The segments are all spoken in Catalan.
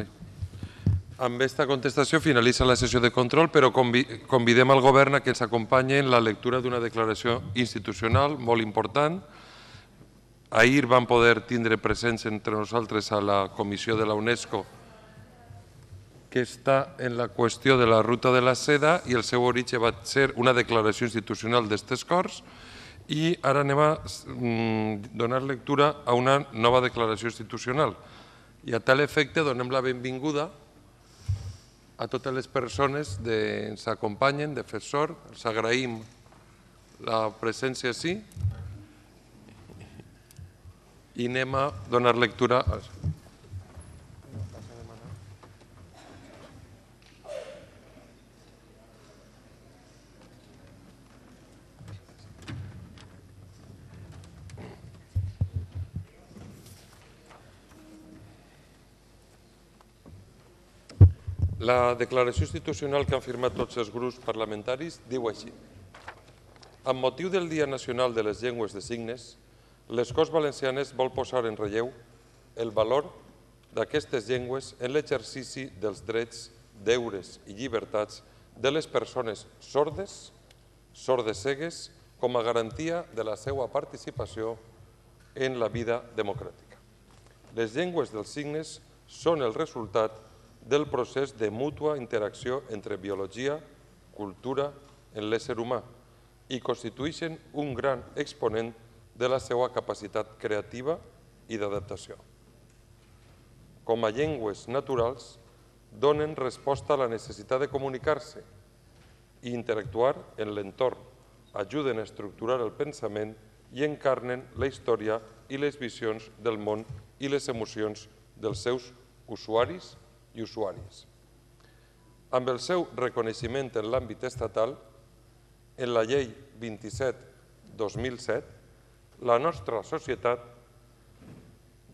Amb aquesta contestació finalitza la sessió de control, però convidem al govern a que ens acompanyi en la lectura d'una declaració institucional molt important. Ahir vam poder tindre presents entre nosaltres a la comissió de la UNESCO que està en la qüestió de la ruta de la seda i el seu origen va ser una declaració institucional d'estes Corts i ara anem a donar lectura a una nova declaració institucional. I a tal efecte donem la benvinguda a totes les persones que ens acompanyen de FESOR. Els agraïm la presència ací i anem a donar lectura a... La declaració institucional que han firmat tots els grups parlamentaris diu així. Amb motiu del Dia Nacional de les Llengües de Signes, les Corts Valencianes vol posar en relleu el valor d'aquestes llengües en l'exercici dels drets, deures i llibertats de les persones sordes, sordes-cegues, com a garantia de la seva participació en la vida democràtica. Les llengües dels signes són el resultat del procés de mútua interacció entre biologia, cultura en l'ésser humà i constitueixen un gran exponent de la seva capacitat creativa i d'adaptació. Com a llengües naturals, donen resposta a la necessitat de comunicar-se i interactuar en l'entorn, ajuden a estructurar el pensament i encarnen la història i les visions del món i les emocions dels seus usuaris i usuàries. Amb el seu reconeixement en l'àmbit estatal, en la Llei 27/2007, la nostra societat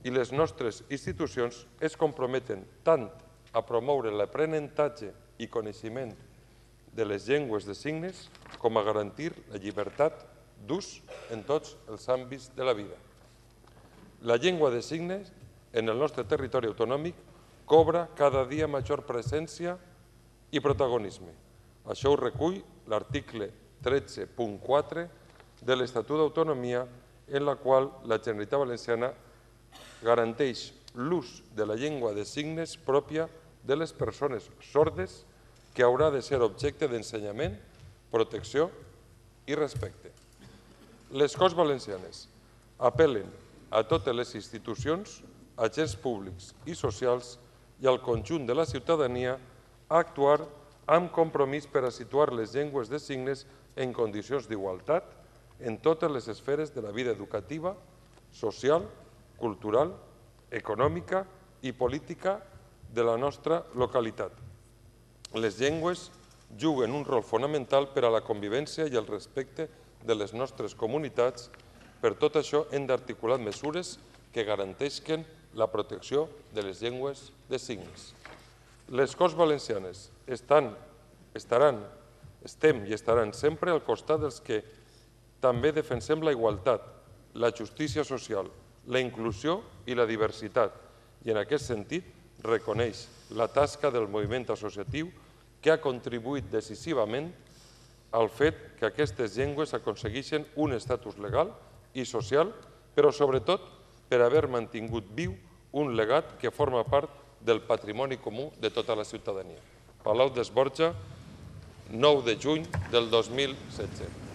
i les nostres institucions es comprometen tant a promoure l'aprenentatge i coneixement de les llengües de signes com a garantir la llibertat d'ús en tots els àmbits de la vida. La llengua de signes en el nostre territori autonòmic cobra cada dia major presència i protagonisme. Això ho recull l'article 13.4 de l'Estatut d'Autonomia, en la qual la Generalitat Valenciana garanteix l'ús de la llengua de signes pròpia de les persones sordes, que haurà de ser objecte d'ensenyament, protecció i respecte. Les Corts Valencianes apel·len a totes les institucions, agents públics i socials i al conjunt de la ciutadania a actuar amb compromís per a situar les llengües de signes en condicions d'igualtat en totes les esferes de la vida educativa, social, cultural, econòmica i política de la nostra localitat. Les llengües juguen un rol fonamental per a la convivència i el respecte de les nostres comunitats. Per tot això hem d'articular mesures que garanteixen la protecció de les llengües de signes. Les Corts Valencianes estem i estaran sempre al costat dels que també defensem la igualtat, la justícia social, la inclusió i la diversitat, i en aquest sentit reconeix la tasca del moviment associatiu que ha contribuït decisivament al fet que aquestes llengües aconsegueixin un estatus legal i social, però sobretot per haver mantingut viu un legat que forma part del patrimoni comú de tota la ciutadania. Palau d'Esborja, 9 de juny del 2016.